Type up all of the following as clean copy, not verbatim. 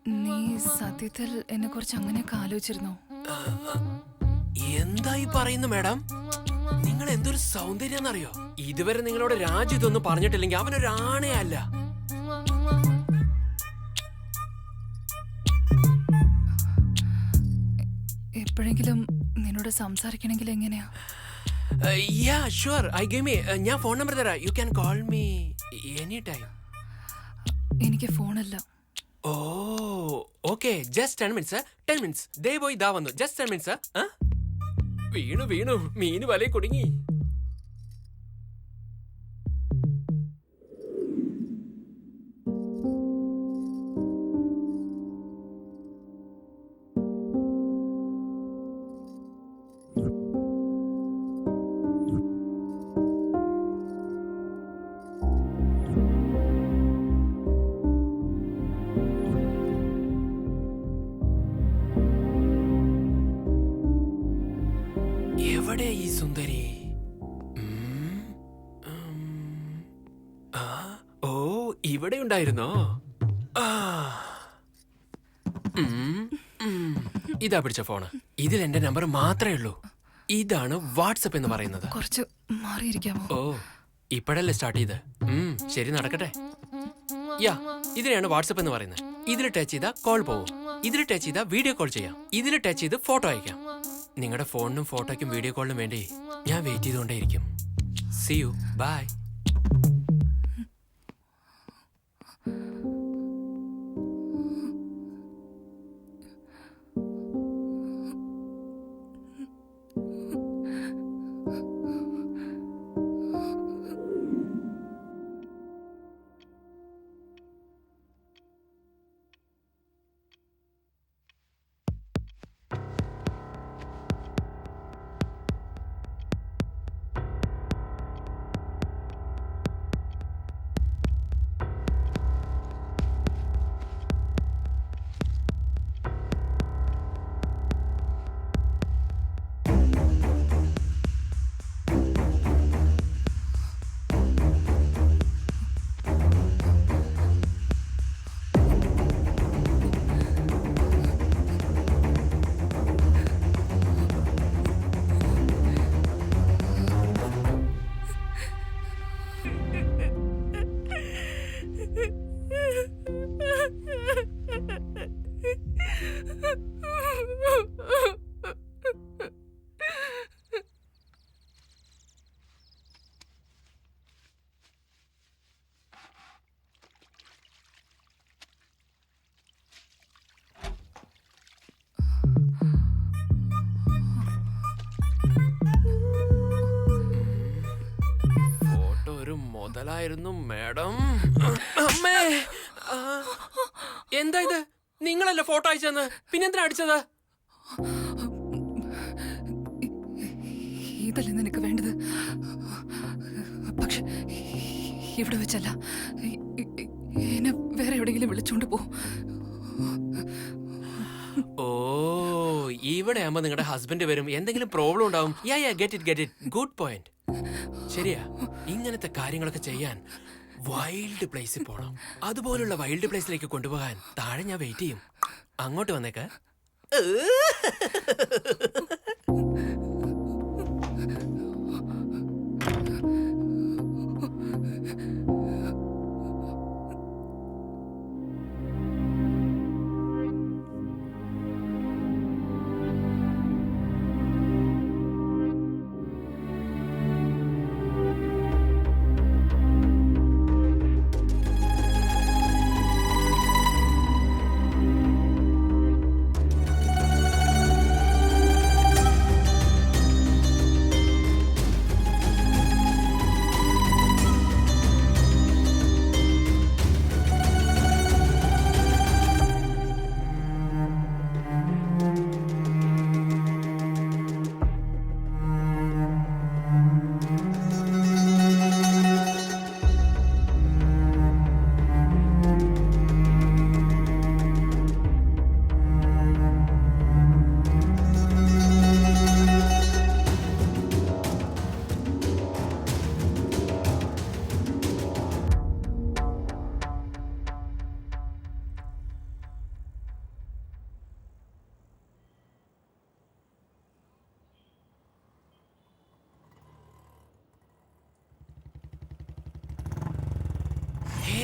നീ സത്യത്തിൽ എന്നെ കുറിച്ച് അങ്ങനെയൊക്കെ ആലോചിച്ചിരുന്നോ? എന്തായി പറയുന്നു മാഡം? നിങ്ങൾ എന്തൊരു സൗന്ദര്യന്നറിയോ? ഇതുവരെ നിങ്ങളോട് രാജു ഇതൊന്നും പറഞ്ഞിട്ടില്ലെങ്കിൽ അവനൊരു ആണയല്ല. എപ്പോഴെങ്കിലും നിന്നോട് സംസാരിക്കണമെങ്കിൽ എങ്ങനെയാ? Yeah sure, I give me. ഞാൻ ഫോൺ നമ്പർ തരാം. You can call me any time. എനിക്ക് ഫോണല്ല. ഓ ഓക്കെ, ജസ്റ്റ് 10 minutes. 10 minutes. ദേ പോയി ഇതാ വന്നു. Just 10 minutes. വീണു വീണു, മീന് വലയെ കുടുങ്ങി. എവിടെ ഈ സുന്ദരി? ഓ ഇവിടെ ഉണ്ടായിരുന്നോ? ഇതാ പിടിച്ച ഫോണ്. ഇതിൽ എന്റെ നമ്പർ മാത്രമേ ഉള്ളൂ. ഇതാണ് വാട്സപ്പ് എന്ന് പറയുന്നത്. കുറച്ച് മാറിയിരിക്കാമോ? ഓ ഇപ്പോഴല്ലേ സ്റ്റാർട്ട് ചെയ്ത്. ശരി, നടക്കട്ടെ. യാ, ഇതിനെയാണ് വാട്സപ്പ് എന്ന് പറയുന്നത്. ഇതിൽ ടച്ച് ചെയ്താൽ കോൾ പോവും. ഇതിൽ ടച്ച് ചെയ്താൽ വീഡിയോ കോൾ ചെയ്യാം. ഇതിൽ ടച്ച് ചെയ്ത് ഫോട്ടോ അയക്കാം. നിങ്ങളുടെ ഫോണിനും ഫോട്ടോയ്ക്കും വീഡിയോ കോളിനും വേണ്ടി ഞാൻ വെയിറ്റ് ചെയ്തുകൊണ്ടേയിരിക്കും. See you, bye. മുതലായിരുന്നു മാഡം. അമ്മേ, എന്താ ഇത്? നിങ്ങളല്ലേ ഫോട്ടോ അയച്ചെന്ന്? പിന്നെന്തിനാ അടിച്ചത്? ഇതല്ലേ നിനക്ക് വേണ്ടത്? പക്ഷെ ഇവിടെ വെച്ചല്ല. എന്നെ വേറെ എവിടെയെങ്കിലും വിളിച്ചോണ്ട് പോ. ഓ, ഇവിടെ ആകുമ്പോ നിങ്ങളുടെ ഹസ്ബൻഡ് വരും, എന്തെങ്കിലും പ്രോബ്ലം ഉണ്ടാവും. യാ യാ, ഗെറ്റ് ഇറ്റ്. Good point. ശരിയാ, ഇങ്ങനത്തെ കാര്യങ്ങളൊക്കെ ചെയ്യാൻ വൈൽഡ് പ്ലേസിൽ പോണം. അതുപോലുള്ള വൈൽഡ് പ്ലേസിലേക്ക് കൊണ്ടുപോകാൻ താഴെ ഞാൻ വെയിറ്റ് ചെയ്യും. അങ്ങോട്ട് വന്നേക്ക.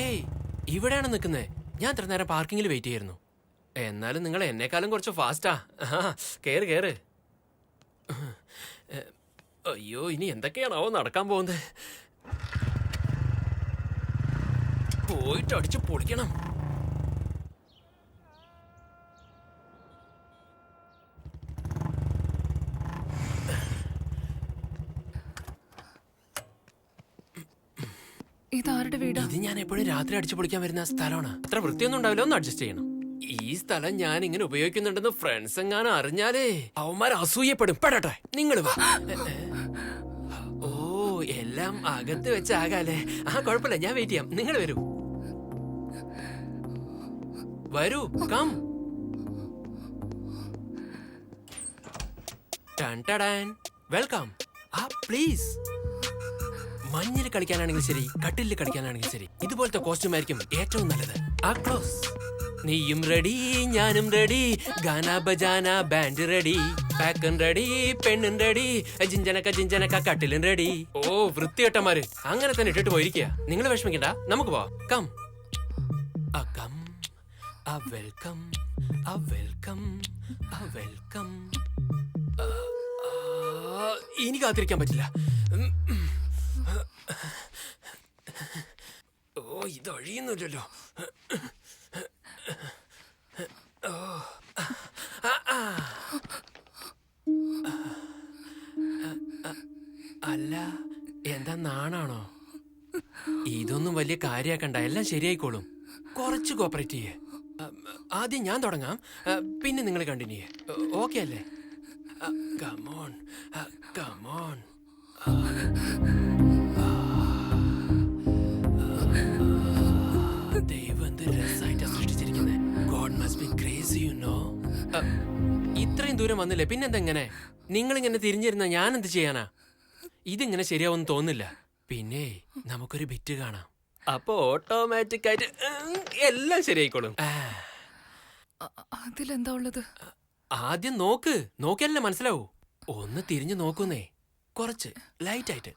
ഏയ് ഇവിടെയാണ് നിൽക്കുന്നത്. ഞാൻ ഇത്ര നേരം പാർക്കിങ്ങിൽ വെയിറ്റ് ചെയ്യായിരുന്നു. എന്നാലും നിങ്ങൾ എന്നെക്കാളും കുറച്ച് ഫാസ്റ്റാ. കേറ് കേറ്. അയ്യോ ഇനി എന്തൊക്കെയാണാവോ നടക്കാൻ പോകുന്നത്. പോയിട്ട് അടിച്ച് പൊളിക്കണം. ഇതാരുടെ വീടാ? ഇത് ഞാൻ എപ്പോഴും രാത്രി അടിച്ചു പൊളിക്കാൻ വരുന്ന സ്ഥലമാണ്. അത്ര വൃത്തിയൊന്നും ഉണ്ടാവില്ല, ഒന്ന് അഡ്ജസ്റ്റ് ചെയ്യണം. ഈ സ്ഥലം ഞാൻ ഇങ്ങനെ ഉപയോഗിക്കുന്നുണ്ടെന്ന് ഫ്രണ്ട്സ് എങ്ങാനും അറിഞ്ഞാലേ അവന്മാർ അസൂയപ്പെടും. പെടട്ടെ നിങ്ങൾ വാ. ഓ എല്ലാം അകത്ത് വെച്ചാകാലേ. കുഴപ്പമില്ല, ഞാൻ വെയിറ്റ് ചെയ്യാം. നിങ്ങൾ വരൂ വരൂ, കം. വെൽക്കം. പ്ലീസ്. മഞ്ഞിൽ കളിക്കാനാണെങ്കിൽ ശരി, കട്ടിലിൽ കളിക്കാനാണെങ്കിൽ ശരി, ഇതുപോലത്തെ കോസ്റ്റ്യൂം ആയിരിക്കും ഏറ്റവും നല്ലത്. ക്ലോസ്. നീയും റെഡി, ഞാനും റെഡി, ഗാന ബജാന ബാൻഡ് റെഡി, പാക്കൻ റെഡി, പെണ്ണും റെഡി, ജിഞ്ചനക്ക ജിഞ്ചനക്ക കട്ടിലും റെഡി. ഓ വൃത്തികെട്ടന്മാര് അങ്ങനെ തന്നെ ഇട്ടിട്ട് പോയിരിക്കുക. നിങ്ങൾ വിഷമിക്കണ്ട, നമുക്ക് പോവാം. Come come. Welcome welcome welcome. ഇനി കാത്തിരിക്കാൻ പറ്റില്ല. ഓ ഇത് ഒഴിയുന്നില്ലല്ലോ. അല്ല എന്താ നാണാണോ? ഇതൊന്നും വലിയ കാര്യാക്കണ്ട, എല്ലാം ശരിയായിക്കോളും. കുറച്ച് കോപ്പറേറ്റ് ചെയ്യേ. ആദ്യം ഞാൻ തുടങ്ങാം, പിന്നെ നിങ്ങൾ കണ്ടിന്യൂ ചെയ്യേ. ഓക്കെ അല്ലേ? Come on come on. ദൈവം എന്ത് രസമായിട്ടാ സൃഷ്ടിച്ചിരിക്കുന്നത്. God must be crazy you know. ഇത്രയും ദൂരം വന്നില്ലേ, പിന്നെന്തെങ്ങനെ? നിങ്ങളിങ്ങനെ തിരിഞ്ഞിരുന്ന ഞാൻ എന്ത് ചെയ്യാനാ? ഇതിങ്ങനെ ശരിയാവൊന്നും തോന്നില്ല. പിന്നെ നമുക്കൊരു ബിറ്റ് കാണാം, അപ്പൊ ഓട്ടോമാറ്റിക് ആയിട്ട് എല്ലാം ശരിയായിക്കോളും. അതിലെന്താ ഉള്ളത്? ആദ്യം നോക്ക്, നോക്കിയാലല്ലേ മനസ്സിലാവൂ. ഒന്ന് തിരിഞ്ഞു നോക്കുന്നേ, കുറച്ച് ലൈറ്റ് ആയിട്ട്.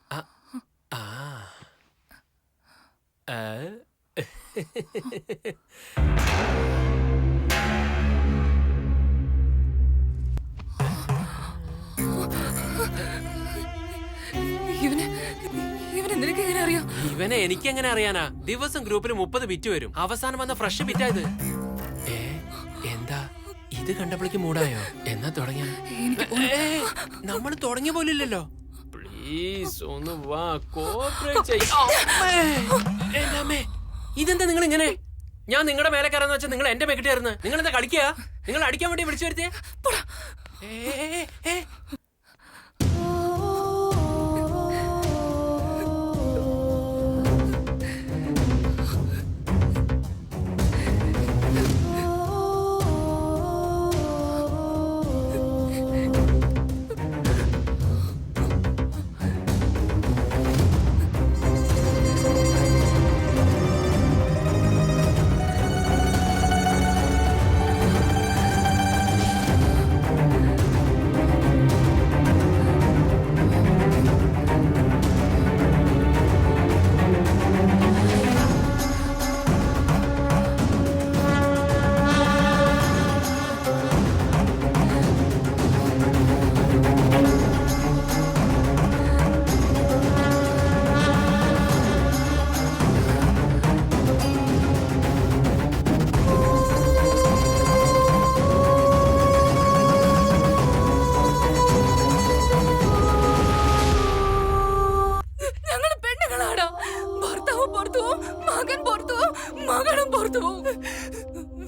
ഇവനെ എനിക്ക് എങ്ങനെ അറിയാനാ? ദിവസം ഗ്രൂപ്പിൽ 30 ബിറ്റ് വരും. അവസാനം വന്ന ഫ്രഷ് ബിറ്റായത്. എന്താ ഇത് കണ്ടപ്പോഴേക്ക് മൂടായോ? എന്നാ തുടങ്ങിയ? നമ്മൾ തുടങ്ങിയ പോലില്ലല്ലോ. പ്ലീസ് ഒന്ന് വാ, കോപ്പറേറ്റ് ചെയ്യ്. ഇതെന്താ നിങ്ങൾ ഇങ്ങനെ? ഞാൻ നിങ്ങളുടെ മേലെ കയറാന്ന് വെച്ചാൽ നിങ്ങൾ എന്റെ മേക്കിട്ടായിരുന്നു. നിങ്ങൾ എന്താ കളിക്കുക? നിങ്ങൾ അടിക്കാൻ വേണ്ടി വിളിച്ചു വരുത്തിയേ?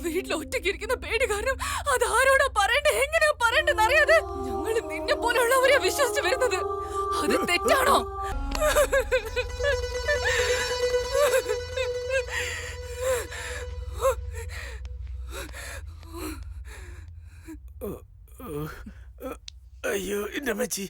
വീട്ടിൽ ഒറ്റയ്ക്കിരിക്കുന്ന പേടി കാരണം അതാരോടാ പറയണ്ടേ, എങ്ങനെയാ പറയണ്ടെന്ന് അറിയാതെ ഞങ്ങൾ നിന്നെ പോലെയുള്ളവരെയാ വിശ്വസിച്ച് വരുന്നത്. അത് തെറ്റാണോ? അയ്യോ എന്റെ അമ്മച്ചി.